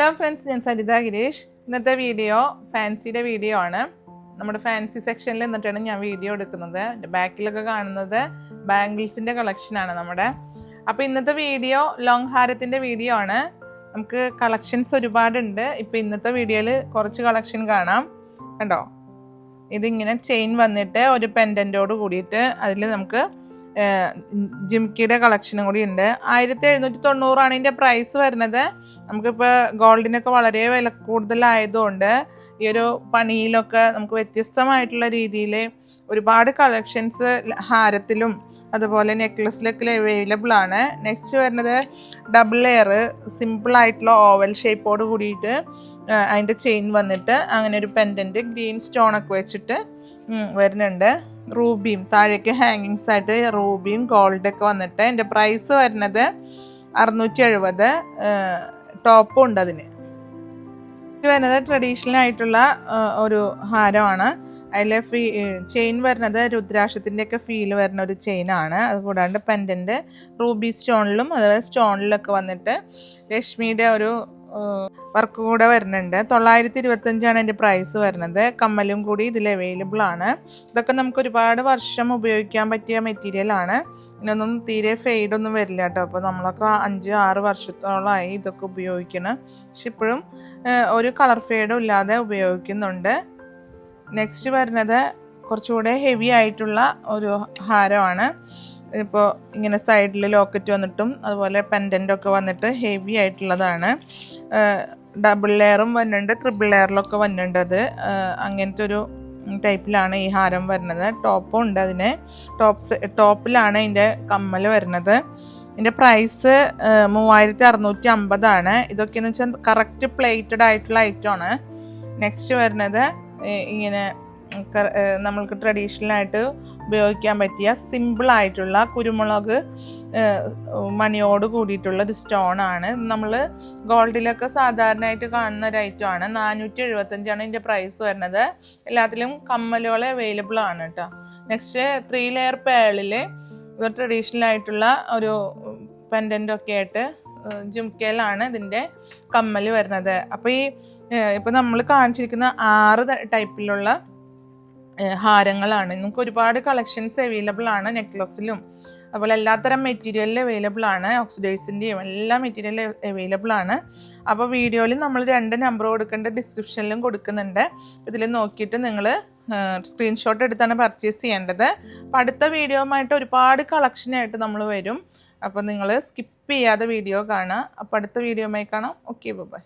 Hello friends, ഞാൻ സരിത ഗിരീഷ്. ഇന്നത്തെ video ഫാൻസിയുടെ video ആണ്. നമ്മുടെ ഫാൻസി സെക്ഷനിൽ നിന്നിട്ടാണ് ഞാൻ വീഡിയോ എടുക്കുന്നത്. ബാക്കിലൊക്കെ കാണുന്നത് ബാംഗിൾസിൻ്റെ കളക്ഷനാണ് നമ്മുടെ. അപ്പോൾ ഇന്നത്തെ വീഡിയോ ലോങ് ഹാരത്തിൻ്റെ വീഡിയോ ആണ്. നമുക്ക് കളക്ഷൻസ് ഒരുപാടുണ്ട്. ഇപ്പോൾ ഇന്നത്തെ വീഡിയോയിൽ കുറച്ച് കളക്ഷൻ കാണാം. കണ്ടോ, ഇതിങ്ങനെ ചെയിൻ വന്നിട്ട് ഒരു പെൻഡൻറ്റോട് കൂടിയിട്ട് അതിൽ നമുക്ക് ജിംകിയുടെ കളക്ഷനും കൂടി ഉണ്ട്. 1790 ഇതിൻ്റെ പ്രൈസ് വരുന്നത്. നമുക്കിപ്പോൾ ഗോൾഡിനൊക്കെ വളരെ വില കൂടുതലായതുകൊണ്ട് ഈ ഒരു പണിയിലൊക്കെ നമുക്ക് വ്യത്യസ്തമായിട്ടുള്ള രീതിയിൽ ഒരുപാട് കളക്ഷൻസ് ഹാരത്തിലും അതുപോലെ നെക്ലസിലൊക്കെ അവൈലബിൾ ആണ്. നെക്സ്റ്റ് വരുന്നത് ഡബിൾ ലെയർ സിമ്പിളായിട്ടുള്ള ഓവൽ ഷേപ്പോട് കൂടിയിട്ട് അതിൻ്റെ ചെയിൻ വന്നിട്ട് അങ്ങനെ ഒരു പെൻഡൻറ്റ് ഗ്രീൻ സ്റ്റോണൊക്കെ വെച്ചിട്ട് വരുന്നുണ്ട്. റൂബിയും താഴേക്ക് ഹാങ്ങിങ്സ് ആയിട്ട് റൂബിയും ഗോൾഡൊക്കെ വന്നിട്ട് എൻ്റെ പ്രൈസ് വരുന്നത് 670. ടോപ്പും ഉണ്ട് അതിന്. ഇത് വരുന്നത് ട്രഡീഷണൽ ആയിട്ടുള്ള ഒരു ഹാരമാണ്. അതിൽ ചെയിൻ വരുന്നത് രുദ്രാക്ഷത്തിൻ്റെ ഒക്കെ ഫീൽ വരുന്ന ഒരു ചെയിനാണ്. അതുകൂടാണ്ട് പെൻഡൻറ്റ് റൂബി സ്റ്റോണിലും അതുപോലെ സ്റ്റോണിലൊക്കെ വന്നിട്ട് ലക്ഷ്മിയുടെ ഒരു വർക്ക് കൂടെ വരുന്നുണ്ട്. 925 എൻ്റെ പ്രൈസ് വരുന്നത്. കമ്മലും കൂടി ഇതിൽ അവൈലബിൾ ആണ്. ഇതൊക്കെ നമുക്ക് ഒരുപാട് വർഷം ഉപയോഗിക്കാൻ പറ്റിയ മെറ്റീരിയലാണ്. ഇതിനൊന്നും തീരെ ഫെയ്ഡൊന്നും വരില്ല കേട്ടോ. അപ്പോൾ നമ്മളൊക്കെ 5-6 വർഷത്തോളമായി ഇതൊക്കെ ഉപയോഗിക്കണം. പക്ഷെ ഇപ്പോഴും ഒരു കളർ ഫെയ്ഡും ഇല്ലാതെ ഉപയോഗിക്കുന്നുണ്ട്. നെക്സ്റ്റ് വരുന്നത് കുറച്ചുകൂടെ ഹെവി ആയിട്ടുള്ള ഒരു ഹാരമാണ്. ഇപ്പോൾ ഇങ്ങനെ സൈഡിൽ ലോക്കറ്റ് വന്നിട്ടും അതുപോലെ പെൻഡൻ്റൊക്കെ വന്നിട്ട് ഹെവി ആയിട്ടുള്ളതാണ്. ഡബിൾ ലെയറും വരുന്നുണ്ട്, ട്രിപ്പിൾ ലെയറിലൊക്കെ വരുന്നുണ്ട്. അത് അങ്ങനത്തെ ഒരു ടൈപ്പിലാണ് ഈ ഹാരം വരുന്നത്. ടോപ്പും ഉണ്ട് അതിന്. ടോപ്പിലാണ് ഇതിൻ്റെ കമ്മൽ വരുന്നത്. ഇതിൻ്റെ പ്രൈസ് 3650 ഇതൊക്കെയെന്ന് വെച്ചാൽ കറക്റ്റ് പ്ലേറ്റഡ് ആയിട്ടുള്ള ഐറ്റമാണ്. നെക്സ്റ്റ് വരുന്നത് ഇങ്ങനെ നമ്മൾക്ക് ട്രഡീഷണലായിട്ട് ഉപയോഗിക്കാൻ പറ്റിയ സിമ്പിളായിട്ടുള്ള കുരുമുളക് മണിയോട് കൂടിയിട്ടുള്ള ഒരു സ്റ്റോണാണ്. നമ്മൾ ഗോൾഡിലൊക്കെ സാധാരണയായിട്ട് കാണുന്ന ഒരു ഐറ്റമാണ്. 475 ഇതിൻ്റെ പ്രൈസ് വരുന്നത്. എല്ലാത്തിലും കമ്മലുകൾ അവൈലബിൾ ആണ് കേട്ടോ. നെക്സ്റ്റ് 3 ലെയർ പേളിൽ ട്രഡീഷണൽ ആയിട്ടുള്ള ഒരു പെൻഡൻ്റൊക്കെ ആയിട്ട് ജുംക്കയിലാണ് ഇതിൻ്റെ കമ്മൽ വരുന്നത്. അപ്പോൾ ഇപ്പോൾ നമ്മൾ കാണിച്ചിരിക്കുന്ന 6 ടൈപ്പിലുള്ള ഹാരങ്ങളാണ്. നമുക്ക് ഒരുപാട് കളക്ഷൻസ് അവൈലബിൾ ആണ്. നെക്ലസിലും അതുപോലെ എല്ലാത്തരം മെറ്റീരിയലിൽ അവൈലബിൾ ആണ്. ഓക്സിഡൈസിൻ്റെയും എല്ലാ മെറ്റീരിയലും അവൈലബിൾ ആണ്. അപ്പോൾ വീഡിയോയിൽ നമ്മൾ 2 നമ്പർ കൊടുക്കേണ്ട ഡിസ്ക്രിപ്ഷനിലും കൊടുക്കുന്നുണ്ട്. ഇതിൽ നോക്കിയിട്ട് നിങ്ങൾ സ്ക്രീൻഷോട്ട് എടുത്താണ് പർച്ചേസ് ചെയ്യേണ്ടത്. അപ്പോൾ അടുത്ത വീഡിയോയുമായിട്ട് ഒരുപാട് കളക്ഷനായിട്ട് നമ്മൾ വരും. അപ്പോൾ നിങ്ങൾ സ്കിപ്പ് ചെയ്യാതെ വീഡിയോ കാണുക. അപ്പോൾ അടുത്ത വീഡിയോയുമായി കാണാം. Okay, by.